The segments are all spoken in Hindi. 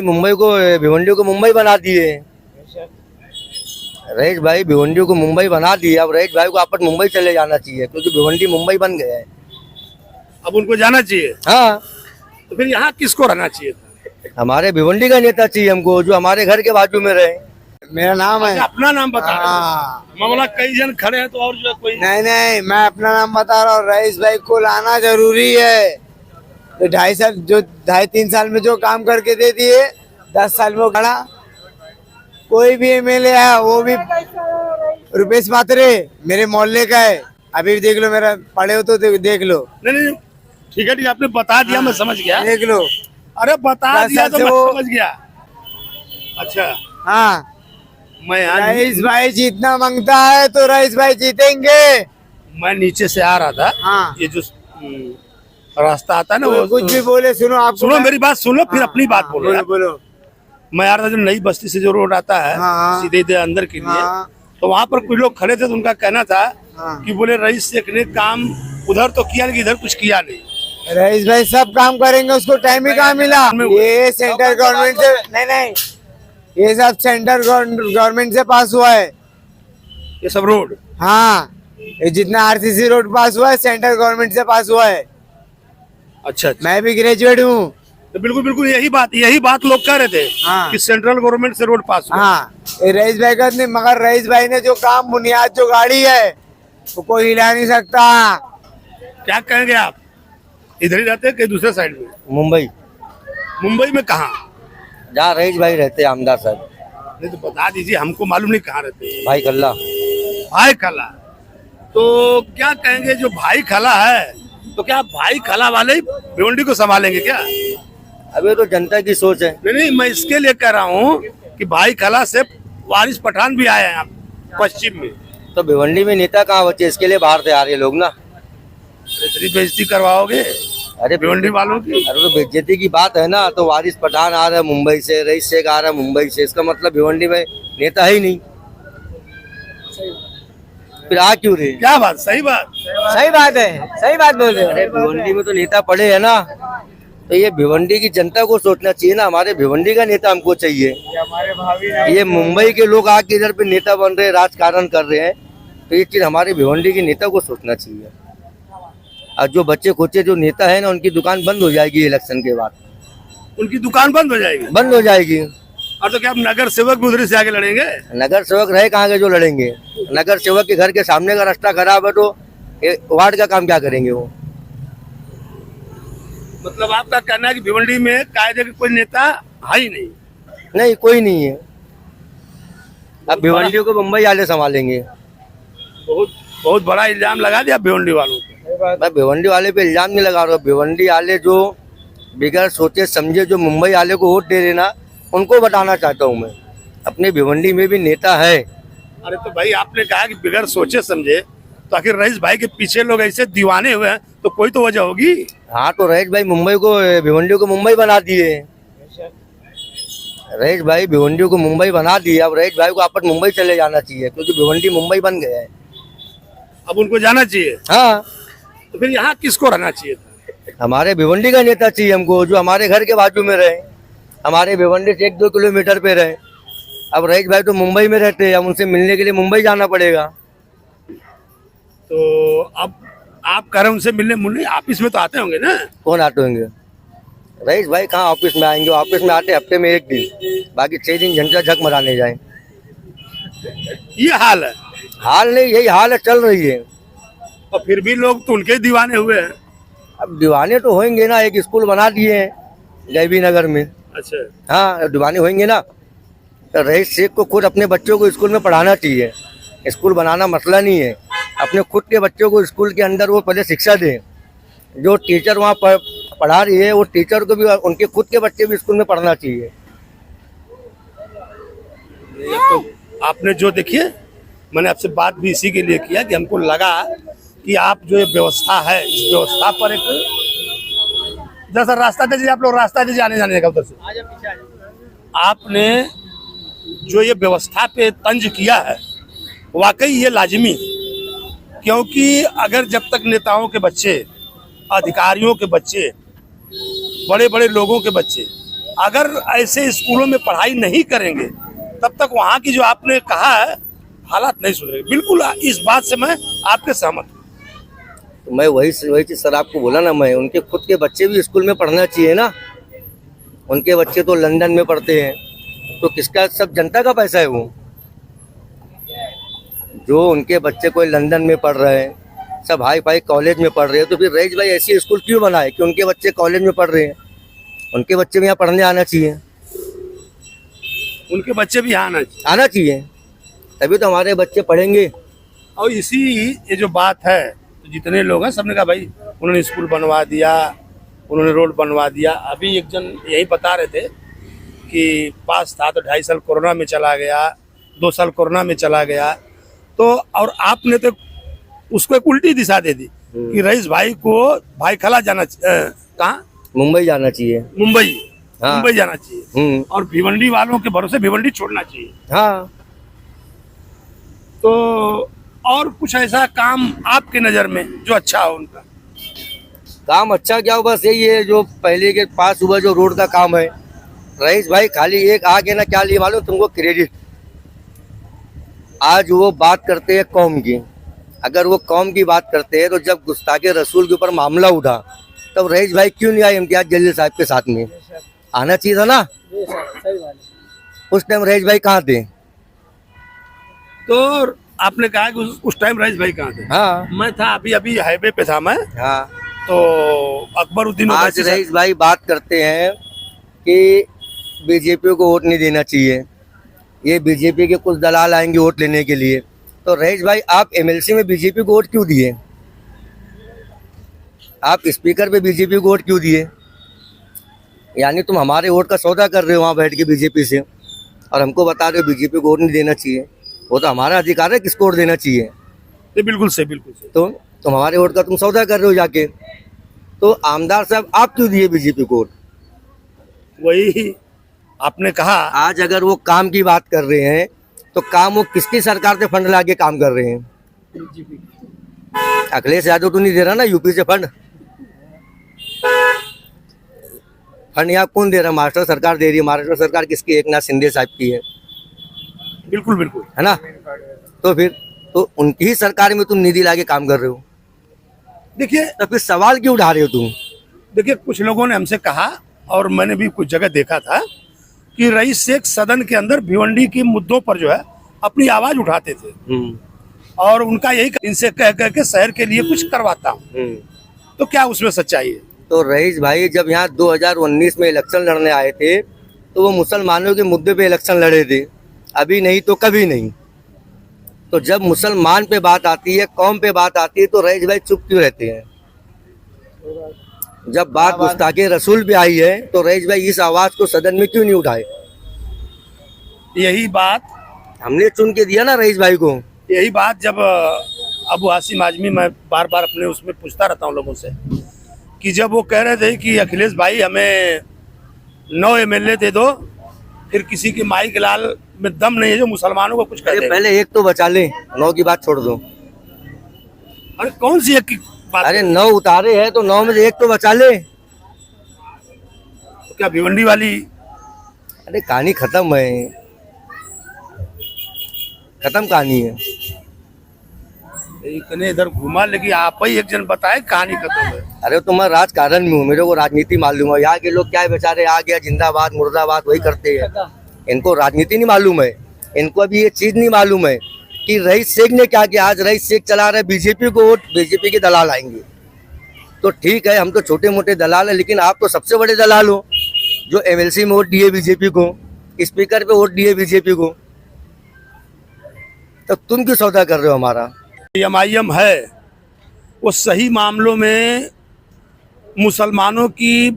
मुंबई को, भिवंडी को मुंबई बना दिए रईस भाई, भिवंडी को मुंबई बना दिए। अब रईस भाई को आपस मुंबई चले जाना चाहिए क्योंकि भिवंडी मुंबई बन गया है। अब उनको जाना चाहिए। हाँ, तो फिर यहाँ किसको रहना चाहिए? हमारे भिवंडी का नेता चाहिए हमको, जो हमारे घर के बाजू में रहे। मेरा नाम है। अपना नाम बता रहे हाँ। हैं। मामला कई जन खड़े हैं तो और जो है कोई नहीं, मैं अपना नाम बता रहा हूँ। रईस भाई को लाना जरूरी है। तो 2.5-3 साल में जो काम करके दे दिए, 10 साल में खड़ा। कोई भी एमएलए है, वो भी रुपेश मात्रे मेरे मोहल्ले का है। अभी भी देख लो, मेरा पढ़े हो तो देख लो। नहीं, ठीक है, आपने बता दिया, मैं समझ गया। देख लो। अरे बता दिया तो मैं समझ गया। अच्छा, हाँ, मैं रईस भाई जीतना मांगता है तो रईस भाई जीतेंगे। मैं नीचे से आ रहा था। हाँ। ये जो रास्ता आता है ना, वो कुछ भी बोले, सुनो आप, सुनो मेरी बात, सुनो फिर अपनी बात बोलो यार। बोलो। मैं आ रहा था जो नई बस्ती से जो रोड आता है, हाँ। सीधे अंदर के लिए, हाँ। तो वहाँ पर कुछ लोग खड़े थे तो उनका कहना था हाँ। कि बोले रईस शेख ने काम उधर तो किया लेकिन इधर कुछ किया नहीं। रईस भाई सब काम करेंगे, उसको टाइम ही कहाँ मिला। ये सेंट्रल गवर्नमेंट से नहीं, ये सब सेंट्रल गवर्नमेंट से पास हुआ है ये सब रोड। हाँ, ये जितना आरसीसी रोड पास हुआ है सेंट्रल गवर्नमेंट से पास हुआ है। अच्छा, मैं भी ग्रेजुएट हूँ। तो बिल्कुल यही बात लोग कह रहे थे। हाँ। कि सेंट्रल गवर्नमेंट से रोड पास हुआ। हाँ, ये रईस भाई का नहीं, मगर रईस भाई ने जो काम, बुनियाद जो गाड़ी है, वो कोई हिला नहीं सकता। क्या कहेंगे आप? इधर ही रहते हैं कहीं दूसरे साइड में? मुंबई में कहाँ? जहाँ रईस भाई रहते हैं, आमदार साहब। नहीं तो बता दीजिए, हमको मालूम नहीं कहाँ रहते हैं। भाई कल्ला। भाई खला। तो क्या कहेंगे, जो भाई खला है, तो क्या भाई खला वाले ही भिवंडी को संभालेंगे क्या? अभी तो जनता की सोच है। नहीं, मैं इसके लिए कह रहा हूँ कि भाई खला से वारिस पठान भी आए हैं पश्चिम में। तो भिवंडी में नेता कहाँ बचे, इसके लिए बाहर से आ रहे लोग ना। इतनी बेइज्जती करवाओगे अरे भिवंडी वालों की? अरे तो बेइज्जती की बात है ना। तो वारिस पठान आ रहा है मुंबई से, रईस शेख आ रहा है मुंबई से, इसका मतलब भिवंडी में नेता है ही नहीं। फिर आ क्यों रहे? क्या बात? सही बात है, सही बात बोल रहे अरे भिवंडी में तो नेता पड़े है ना, तो ये भिवंडी की जनता को सोचना चाहिए ना। हमारे भिवंडी का नेता हमको चाहिए। ये मुंबई के लोग आके इधर पे नेता बन रहे हैं, राजकारण कर रहे हैं, तो ये चीज हमारे भिवंडी के नेता को सोचना चाहिए। और जो बच्चे खोचे जो नेता है ना, उनकी दुकान बंद हो जाएगी इलेक्शन के बाद। उनकी दुकान बंद हो जाएगी? बंद हो जाएगी। और तो क्या आप नगर सेवक भी उधर से आगे लड़ेंगे? नगर सेवक रहे कहाँ के जो लड़ेंगे? नगर सेवक के घर के सामने का रास्ता खराब है तो वार्ड का काम क्या करेंगे वो? मतलब आपका कहना है कि भिवंडी में कायदे का कोई नेता है ही नहीं? नहीं, कोई नहीं है। अब भिवंडी को मुंबई वाले संभालेंगे। बहुत बड़ा इल्जाम लगा दिया भिवंडी वालों को। मैं भिवंडी वाले पे इल्जाम नहीं लगा रहा हूँ। भिवंडी वाले जो बिगैर सोचे समझे जो मुंबई वाले को वोट दे रहे ना, उनको बताना चाहता हूँ मैं। अपने भिवंडी में भी नेता है। अरे तो भाई आपने कहा कि बिगैर सोचे समझे, तो आखिर रईस भाई के पीछे लोग ऐसे दीवाने हुए हैं तो कोई तो वजह होगी। हाँ, तो रईस भाई मुंबई को, भिवंडी को मुंबई बना दिए। रईस भाई भिवंडी को मुंबई बना दिए। अब रईस भाई को आपस मुंबई चले जाना चाहिए क्योंकि भिवंडी मुंबई बन गया है। अब उनको जाना चाहिए। हाँ, तो फिर यहाँ किसको रहना चाहिए? हमारे भिवंडी का नेता चाहिए हमको, जो हमारे घर के बाजू में रहे, हमारे भिवंडी से 1-2 किलोमीटर पे रहे। अब रईस भाई तो मुंबई में रहते हैं, अब उनसे मिलने के लिए मुंबई जाना पड़ेगा। तो अब आप कह रहे हैं उनसे मिलने ऑफिस में तो आते होंगे ना? कौन आते होंगे? रईस भाई कहाँ ऑफिस में आएंगे? ऑफिस में आते हफ्ते में 1 दिन, बाकी 6 दिन झंझा झक मराने जाए। ये हाल है? हाल नहीं, यही हाल है, चल रही है। और फिर भी लोग तो उनके दीवाने हुए हैं। अब दीवाने तो होंगे ना। एक स्कूल बना दिए हैं जयवी नगर में। अच्छा। हाँ, दीवाने होंगे ना। तो रईस शेख को खुद अपने बच्चों को स्कूल में पढ़ाना चाहिए। स्कूल बनाना मसला नहीं है। अपने खुद के बच्चों को स्कूल के अंदर वो पहले शिक्षा दें। जो टीचर वहाँ पढ़ा रही है, वो टीचर को भी उनके खुद के बच्चे भी स्कूल में पढ़ना चाहिए। तो आपने जो देखिए, मैंने आपसे बात भी इसी के लिए किया कि हमको लगा कि आप जो ये व्यवस्था है, इस व्यवस्था पर एक जैसा रास्ता दीजिए, आप लोग रास्ता दीजिए आने जाने का उधर से। आपने जो ये व्यवस्था पे तंज किया है, वाकई ये लाजिमी, क्योंकि अगर जब तक नेताओं के बच्चे, अधिकारियों के बच्चे, बड़े बड़े लोगों के बच्चे अगर ऐसे स्कूलों में पढ़ाई नहीं करेंगे तब तक वहाँ की जो आपने कहा है हालात नहीं सुधरेंगे। बिल्कुल इस बात से मैं आपके सहमत हूँ। तो मैं वही चीज सर आपको बोला ना, मैं उनके खुद के बच्चे भी स्कूल में पढ़ना चाहिए ना। उनके बच्चे तो लंदन में पढ़ते हैं, तो किसका, सब जनता का पैसा है वो। जो उनके बच्चे कोई लंदन में पढ़ रहे हैं, सब हाई फाई कॉलेज में पढ़ रहे हैं, तो फिर रईस भाई ऐसी स्कूल क्यों बनाए कि उनके बच्चे कॉलेज में पढ़ रहे हैं? उनके बच्चे भी यहाँ पढ़ने आना चाहिए। उनके बच्चे भी यहाँ आना चाहिए, तभी तो हमारे बच्चे पढ़ेंगे। और इसी ये जो बात है, तो जितने लोग हैं सबने कहा भाई उन्होंने स्कूल बनवा दिया, उन्होंने रोड बनवा दिया। अभी एक जन यही बता रहे थे कि पास था तो 2.5 साल कोरोना में चला गया, 2 साल कोरोना में चला गया। तो और आपने तो उसको एक उल्टी दिशा दे दी कि रईस भाई को भाई खला जाना कहाँ, मुंबई जाना चाहिए। मुंबई, हाँ। मुंबई जाना चाहिए और भिवंडी वालों के भरोसे भिवंडी छोड़ना चाहिए। हाँ, तो और कुछ ऐसा काम आपके नज़र में जो अच्छा हो उनका? काम अच्छा क्या हो, बस यही है जो पहले के पास हुआ जो रोड का काम है। रईस भाई खाली एक आगे ना क्या लिए मालूम तुमको, क्रेडिट। आज वो बात करते हैं कौम की, अगर वो कौम की बात करते हैं तो जब गुस्ताखे रसूल के ऊपर मामला उठा तब रईस भाई क्यों नहीं आए इम्तियाज जलील साहब के साथ में? आना चाहिए था ना। उस टाइम रईस भाई कहाँ थे? तो आपने कहा कि उस टाइम रईस भाई कहाँ थे? हाँ, मैं था अभी हाईवे पे था मैं। हाँ। तो अकबरुद्दीन आज ओवैसी रईस भाई बात करते हैं कि बीजेपी को वोट नहीं देना चाहिए, ये बीजेपी के कुछ दलाल आएंगे वोट लेने के लिए। तो रईस भाई आप एमएलसी में बीजेपी को वोट क्यों दिए? आप स्पीकर पे बीजेपी को वोट क्यों दिए? यानी तुम हमारे वोट का सौदा कर रहे हो वहाँ बैठ के बीजेपी से, और हमको बता रहे हो बीजेपी को वोट नहीं देना चाहिए। वो तो हमारा अधिकार है किसको वोट देना चाहिए। बिल्कुल सही, बिल्कुल सही। तो तुम हमारे वोट का तुम सौदा कर रहे हो जाके, तो आमदार साहब आप क्यों दिए बीजेपी को वोट? वही आपने कहा। आज अगर वो काम की बात कर रहे हैं तो काम वो किसकी सरकार से फंड लाके काम कर रहे हैं? अखिलेश यादव तो नहीं दे रहा ना यूपी से फंड यहाँ कौन दे रहा? महाराष्ट्र सरकार दे रही है। महाराष्ट्र सरकार किसकी? एकनाथ शिंदे साहब की है। बिल्कुल बिल्कुल, है ना। तो फिर तो उनकी ही सरकार में तुम निधि लाके काम कर रहे हो, देखिए तो फिर सवाल क्यों उठा रहे हो तुम? देखिए कुछ लोगों ने हमसे कहा और मैंने भी कुछ जगह देखा था कि रईस शेख सदन के अंदर भिवंडी के मुद्दों पर जो है अपनी आवाज उठाते थे और उनका यही इनसे कह के शहर के लिए कुछ करवाता हूँ। तो क्या उसमें सच्चाई है? तो रईस भाई जब यहाँ 2019 में इलेक्शन लड़ने आए थे तो वो मुसलमानों के मुद्दे पे इलेक्शन लड़े थे, अभी नहीं तो कभी नहीं। तो जब मुसलमान पे बात आती है, कौम पे बात आती है, तो रईस भाई चुप क्यों रहते हैं? जब बात गुस्ताखे रसूल पे आई है तो रईस भाई इस आवाज को सदन में क्यों नहीं उठाए? यही बात हमने चुन के दिया ना रईस भाई को। यही बात जब अबू हाशिम आजमी, मैं बार बार अपने उसमें पूछता रहता हूँ लोगों से, कि जब वो कह रहे थे कि अखिलेश भाई हमें 9 एमएलए दे दो, फिर किसी की माई के लाल में दम नहीं है जो मुसलमानों को कुछ कर दे। पहले एक तो बचा ले, 9 की बात छोड़ दो। अरे कौन सी एक की बात? अरे 9 उतारे हैं तो 9 में से एक तो बचा ले। तो क्या भिवंडी वाली? अरे कहानी खत्म है, खत्म कहानी है। इतने इधर घुमा, लेकिन आप ही एक जन बताए कहानी खत्म है। अरे तो मैं राजकारण में हूँ, मेरे को राजनीति मालूम है। यहाँ के लोग क्या है बेचारे, आ गया जिंदाबाद मुर्दाबाद वही करते हैं, इनको राजनीति नहीं मालूम है। इनको अभी ये चीज नहीं मालूम है कि रईस शेख ने क्या किया। आज रईस शेख चला रहे बीजेपी को वोट, बीजेपी के दलाल आएंगे। तो ठीक है, हम तो छोटे मोटे दलाल है, लेकिन आप तो सबसे बड़े दलाल हो जो एमएलसी में वोट दिए बीजेपी को, स्पीकर पे वोट दिए बीजेपी को। तो तुम क्यों सौदा कर रहे हो हमारा? एमआईएम है वो सही मामलों में मुसलमानों की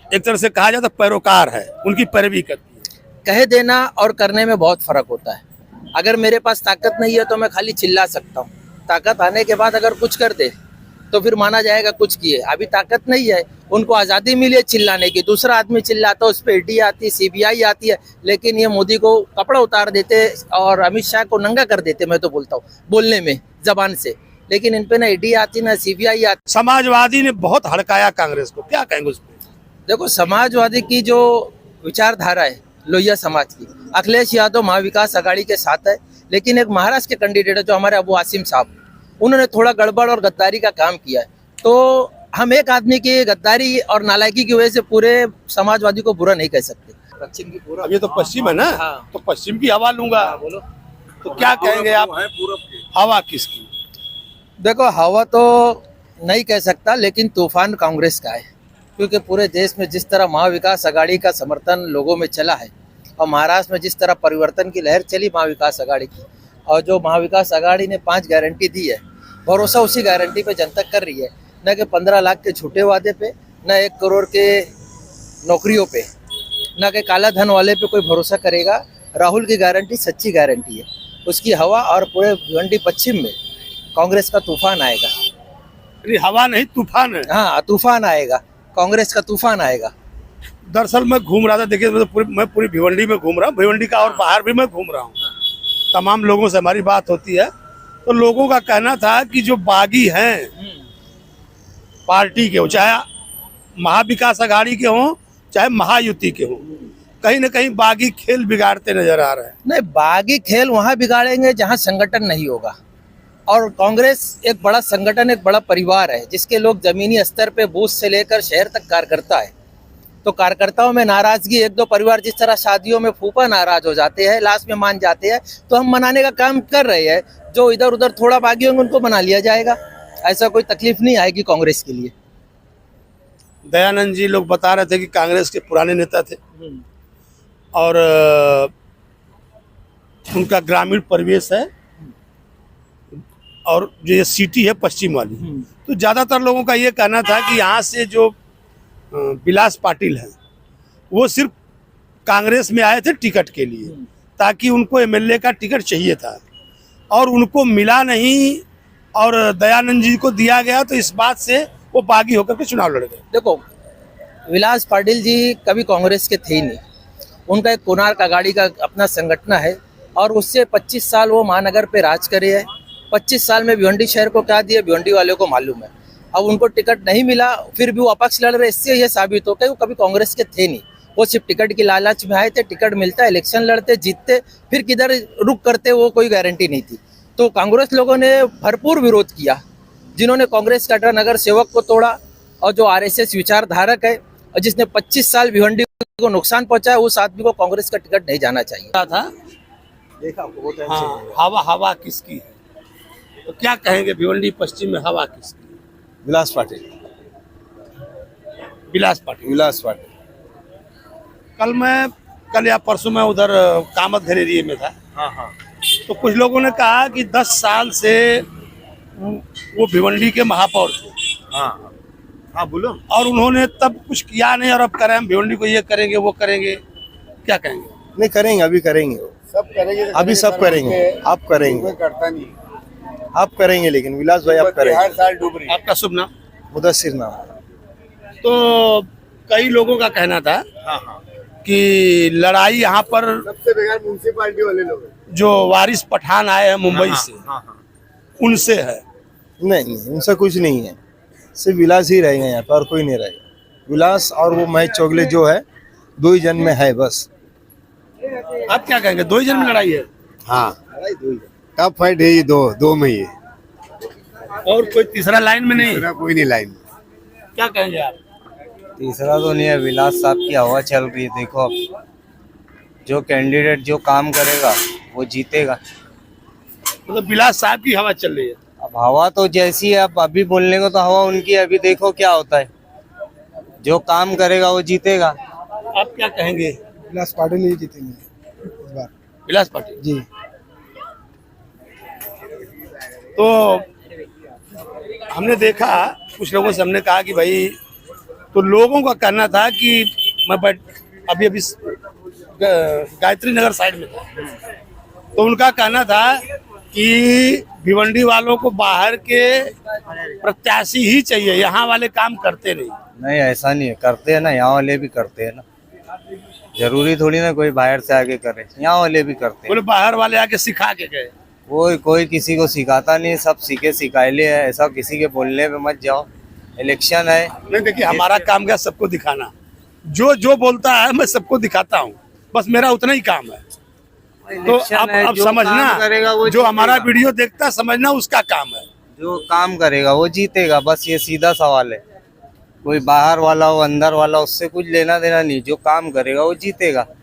एक तरह से कहा जाता पैरोकार है, उनकी पैरवी करती है। कह देना और करने में बहुत फर्क होता है। अगर मेरे पास ताकत नहीं है तो मैं खाली चिल्ला सकता हूँ, ताकत आने के बाद अगर कुछ कर दे तो फिर माना जाएगा कुछ किए। अभी ताकत नहीं है, उनको आज़ादी मिली है चिल्लाने की, दूसरा आदमी चिल्लाता है उस पर ईडी आती है, सीबीआई आती है, लेकिन ये मोदी को कपड़ा उतार देते और अमित शाह को नंगा कर देते। मैं तो बोलता हूँ बोलने में, जबान से, लेकिन इन पे ना ईडी आती ना सीबीआई आती। समाजवादी ने बहुत हड़काया कांग्रेस को, क्या कहेंगे उस पर? देखो, समाजवादी की जो विचारधारा है लोहिया समाज की, अखिलेश यादव महाविकास आघाड़ी के साथ है, लेकिन एक महाराष्ट्र के कैंडिडेट है जो हमारे अबू आसिम साहब, उन्होंने थोड़ा गड़बड़ और गद्दारी का काम किया है। तो हम एक आदमी की गद्दारी और नालायकी की वजह से पूरे समाजवादी को बुरा नहीं कह सकते। पश्चिम की पूरा अब ये तो पश्चिम है ना, हाँ। तो पश्चिम की हवा लूंगा। बोलो। तो क्या कहेंगे आप, हवा किसकी? देखो, हवा तो नहीं कह सकता, लेकिन तूफान कांग्रेस का है, क्योंकि पूरे देश में जिस तरह महाविकास आघाड़ी का समर्थन लोगों में चला है और महाराष्ट्र में जिस तरह परिवर्तन की लहर चली महाविकास आघाड़ी की, और जो महाविकास आघाड़ी ने 5 गारंटी दी है, भरोसा उसी गारंटी पे जनता कर रही है, न कि 15 लाख के झूठे वादे पे, न 1 करोड़ के नौकरियों पे, न कि काला धन वाले पे कोई भरोसा करेगा। राहुल की गारंटी सच्ची गारंटी है, उसकी हवा, और पूरे भिवंडी पश्चिम में कांग्रेस का तूफान आएगा। अरे हवा नहीं, तूफान है। हाँ, तूफान आएगा, कांग्रेस का तूफान आएगा। दरअसल मैं घूम रहा था, देखिए मैं पूरी भिवंडी में घूम रहा हूँ, भिवंडी का और बाहर भी मैं घूम रहा हूँ। तमाम लोगों से हमारी बात होती है, तो लोगों का कहना था कि जो बागी हैं पार्टी के हो, चाहे महाविकास आघाड़ी के हों चाहे महायुति के हों, कहीं ना कहीं बागी खेल बिगाड़ते नजर आ रहे हैं। नहीं, बागी खेल वहां बिगाड़ेंगे जहां संगठन नहीं होगा, और कांग्रेस एक बड़ा संगठन, एक बड़ा परिवार है, जिसके लोग जमीनी स्तर पे बूथ से लेकर शहर तक कार्यकर्ता है। तो कार्यकर्ताओं में नाराजगी, 1-2 परिवार जिस तरह शादियों में फूफा नाराज हो जाते हैं, लास्ट में मान जाते हैं, तो हम मनाने का काम कर रहे हैं। जो इधर उधर थोड़ा बागी होंगे उनको मना लिया जाएगा, ऐसा कोई तकलीफ नहीं आएगी कांग्रेस के लिए। दयानंद जी लोग बता रहे थे कि कांग्रेस के पुराने नेता थे और उनका ग्रामीण परिवेश है, और जो ये सिटी है पश्चिम वाली, तो ज्यादातर लोगों का ये कहना था कि यहाँ से जो विलास पाटिल हैं वो सिर्फ कांग्रेस में आए थे टिकट के लिए, ताकि उनको एमएलए का टिकट चाहिए था और उनको मिला नहीं, और दयानंद जी को दिया गया, तो इस बात से वो बागी होकर के चुनाव लड़ गए। देखो, विलास पाटिल जी कभी कांग्रेस के थे ही नहीं, उनका एक कोणार्क आघाड़ी का अपना संगठन है, और उससे 25 साल वो महानगर पे राज करे है। 25 साल में भिवंडी शहर को क्या दिया भिवंडी वाले को मालूम है। अब उनको टिकट नहीं मिला, फिर भी वो अपक्ष लड़ रहे, इससे ये साबित हो गया वो कभी कांग्रेस के थे नहीं, वो सिर्फ टिकट की लालच में आए थे। टिकट मिलता, इलेक्शन लड़ते, जीतते, फिर किधर रुक करते वो कोई गारंटी नहीं थी। तो कांग्रेस लोगों ने भरपूर विरोध किया, जिन्होंने कांग्रेस का नगर सेवक को तोड़ा, और जो आरएसएस विचारधारक है और जिसने 25 साल भिवंडी को नुकसान पहुंचाया, उस आदमी को कांग्रेस का टिकट नहीं जाना चाहिए था। देखा बहुत हाँ, हवा किसकी है? तो क्या कहेंगे भिवंडी पश्चिम में हवा किसकी? विलास पाटिल। विलास पाटिल। विलास पाटिल। कल या परसों मैं उधर कामत घर एरिए में था। हाँ। तो कुछ लोगों ने कहा कि 10 साल से वो भिवंडी के महापौर थे। हाँ, बोलो। और उन्होंने तब कुछ किया नहीं, और अब करें हम भिवंडी को ये करेंगे वो करेंगे, क्या कहेंगे? नहीं करेंगे, अभी करेंगे, सब करेंगे, अभी सब करेंगे, आप करेंगे, कोई करता नहीं, आप करेंगे, लेकिन विलास भाई आप करेंगे। हर साल डूब रही है। आपका शुभ नाम? मुदस्सिर नाम। तो कई लोगों का कहना था कि लड़ाई यहाँ पर सबसे बेकार म्यूनसिपालिटी वाले लोग हैं। जो वारिस पठान आए हैं मुंबई से, उनसे है। नहीं, उनसे कुछ नहीं है, सिर्फ विलास ही रहेंगे यहाँ पर, और कोई नहीं रहेगा। विलास और वो महेश चोगले जो है, 2 ही जन में है बस। आप क्या कहेंगे, 2 ही जन में लड़ाई है? हाँ, टफ फाइट है ये, दो में ही है, और कोई तीसरा लाइन में नहीं? दूसरा कोई नहीं लाइन। क्या कहेंगे आप? तीसरा तो नहीं है, विलास साहब की हवा चल रही है। देखो, अब जो कैंडिडेट जो काम करेगा वो जीतेगा। मतलब विलास साहब की हवा चल रही है। अब हवा तो जैसी है, अब अभी बोलने को तो हवा उनकी है, अभी देखो क्या होता है, जो काम करेगा वो जीतेगा। आप क्या कहेंगे? विलास पाटिल ही जीतेंगे इस बार। विलास पाटिल जी। तो हमने देखा, कुछ लोगों से हमने कहा कि भाई, तो लोगों का कहना था कि मैं अभी गायत्री नगर साइड में था, तो उनका कहना था कि भिवंडी वालों को बाहर के प्रत्याशी ही चाहिए, यहाँ वाले काम करते नहीं। ऐसा नहीं है, करते हैं ना, यहाँ वाले भी करते हैं ना, जरूरी थोड़ी ना कोई बाहर से आके करे, यहाँ वाले भी करते हैं। बोले बाहर वाले आके सिखा के गए। कोई किसी को सिखाता नहीं, सब सीखे सिखाएले है, ऐसा किसी के बोलने पे मत जाओ, इलेक्शन है। नहीं, देखिए हमारा काम क्या सबको दिखाना, जो जो बोलता है मैं सबको दिखाता हूँ, बस मेरा उतना ही काम है। तो अब समझना, जो हमारा वीडियो देखता है समझना उसका काम है। जो काम करेगा वो जीतेगा, बस ये सीधा सवाल है। कोई बाहर वाला हो अंदर वाला उससे कुछ लेना देना नहीं, जो काम करेगा वो जीतेगा।